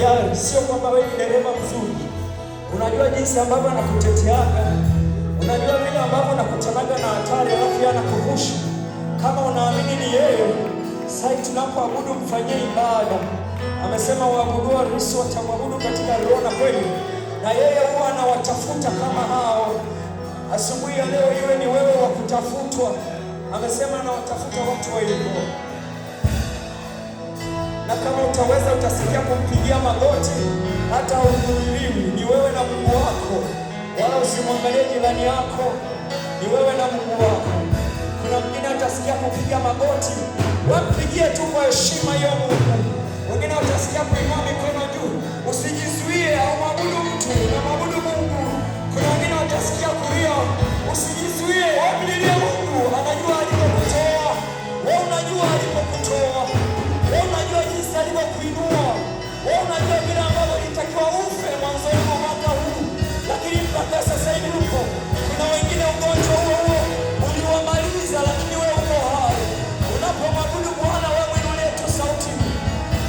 hajali. Sio kwamba wewe ni dereva mzuri, unajua jinsi ambavyo anakuteteaga, unajua vile ambavyo anakutanaga na hatari, alafu yeye anakuvusha. Kama unaamini ni yeye, sasa tunapoabudu mfanyie ibada. Amesema waabudu Kristo watamwabudu katika roho na kweli, na yeye huwa anawatafuta kama hao. Asubuhi ya leo iwe ni wewe wa kutafutwa. Amesema anawatafuta watu wa hivyo, na kama utaweza utasikia kumpigia magoti, hata udhulumiwi. Ni wewe na Mungu wako, wala usimwangalie jirani yako, ni wewe na Mungu wako. Kuna mwingine atasikia kupiga magoti, wampigie tu kwa heshima hiyo Mungu. Wengine watasikia kuinua mikono juu, usijizuie au mwabudu mtu na mwabudu Mungu. Kuna wengine watasikia kulia, usijizuie, wamlilie Mungu. Anajua alipokutoa, wewe unajua alipokutoa, wewe unajua jinsi alivyokuinua, wewe unajua vile ambavyo ilitakiwa ufe mwanzoni mwa mwaka huu, lakini mpaka sasa hivi upo. Kuna wengine ugonjwa huo uliwamaliza, lakini wewe uko hai. Unapomwabudu Bwana, wewe inulie tu sauti,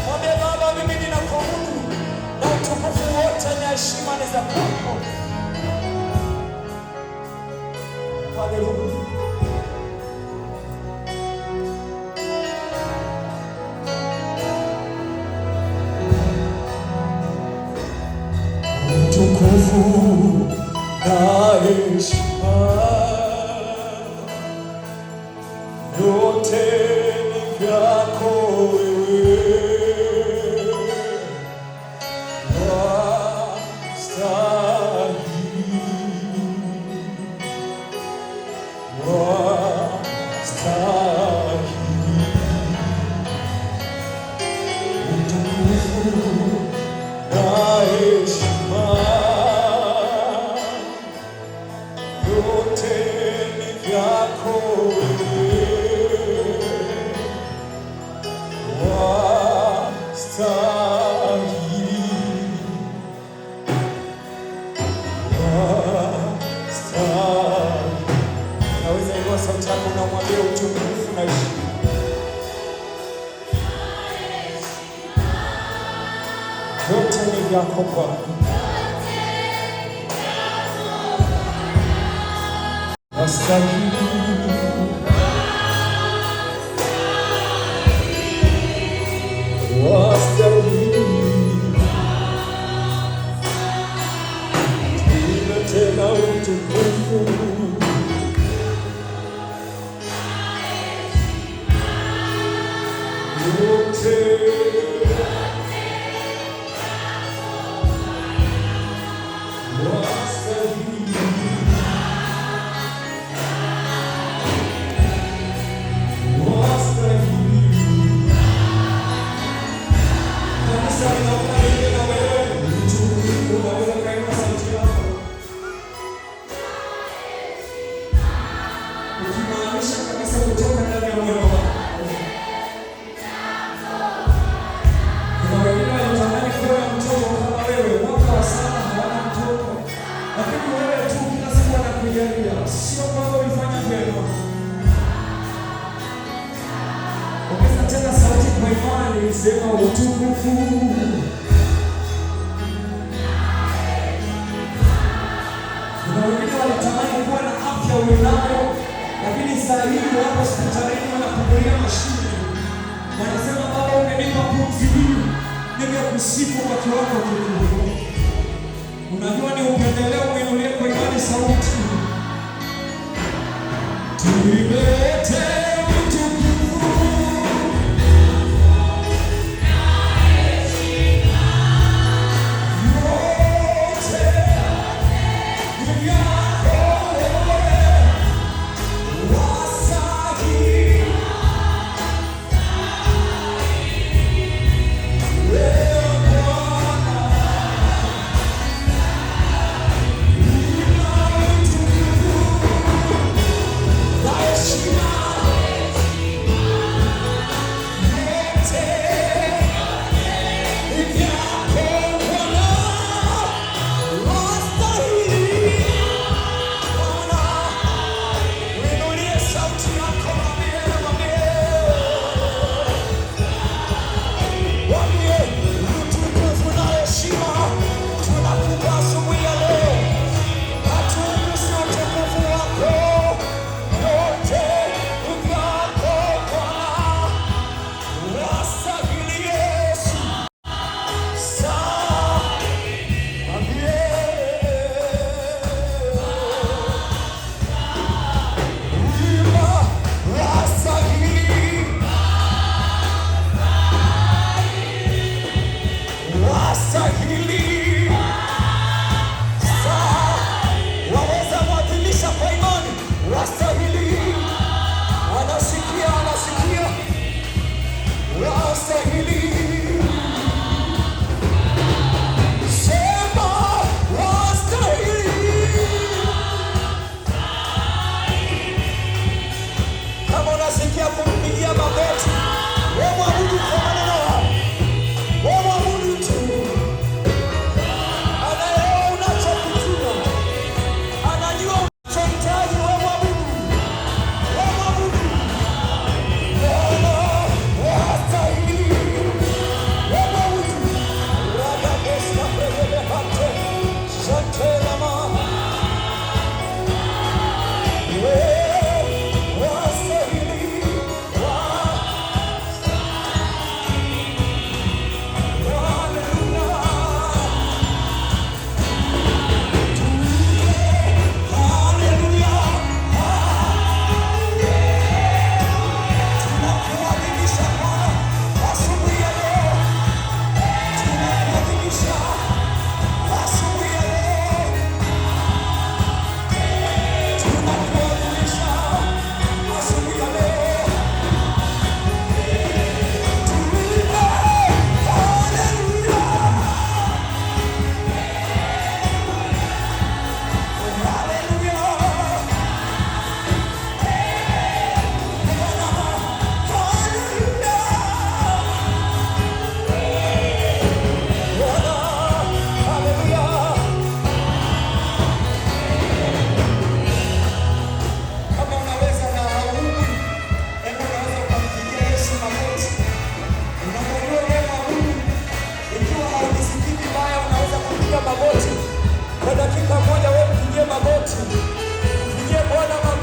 mwambie Baba, mimi ninakuabudu na utukufu wote na heshima ni za kwako. Haleluya. Utukufu na heshima yote ni vyako wewe, yote ni vyako Bwana. Wastahili, wastahili, tena utukufu yote. Sio kwamba ulifanya vyema. Ongeza tena sauti kwa imani, sema utukufu. Kuna wengine walitamani kuwa na afya ulionayo, lakini saa hii wapo hospitalini wanakubulia mashine. Wanasema Baba, umenipa pumzi hii, nimekusifu kwa kiwango kikubwa. Unajua ni upendeleo, uinulie kwa imani sauti. Tuilete utukufu na heshima yote ni vyako wewe, wastahili, wewe Bwana. Ina utukufu na heshima wastahili. Waweza mwadhimisha kwa imani, wastahili. Anasikia, wastahili. Sema wastahili. Kama unasikia kumpigia magoti, wewe mwabudu kwa maneno haya. Wewe mwabudu tu. Anaelewa unachopitia. Anajua unachohitaji. Wewe mwabudu. Wewe mwabudu. Bwana wastahili. Wewe mwabudu. Rada Bosna Brebele Hate. Shantela Ma. Kwa dakika moja wewe mpigie magoti. Mpigie Bwana magoti.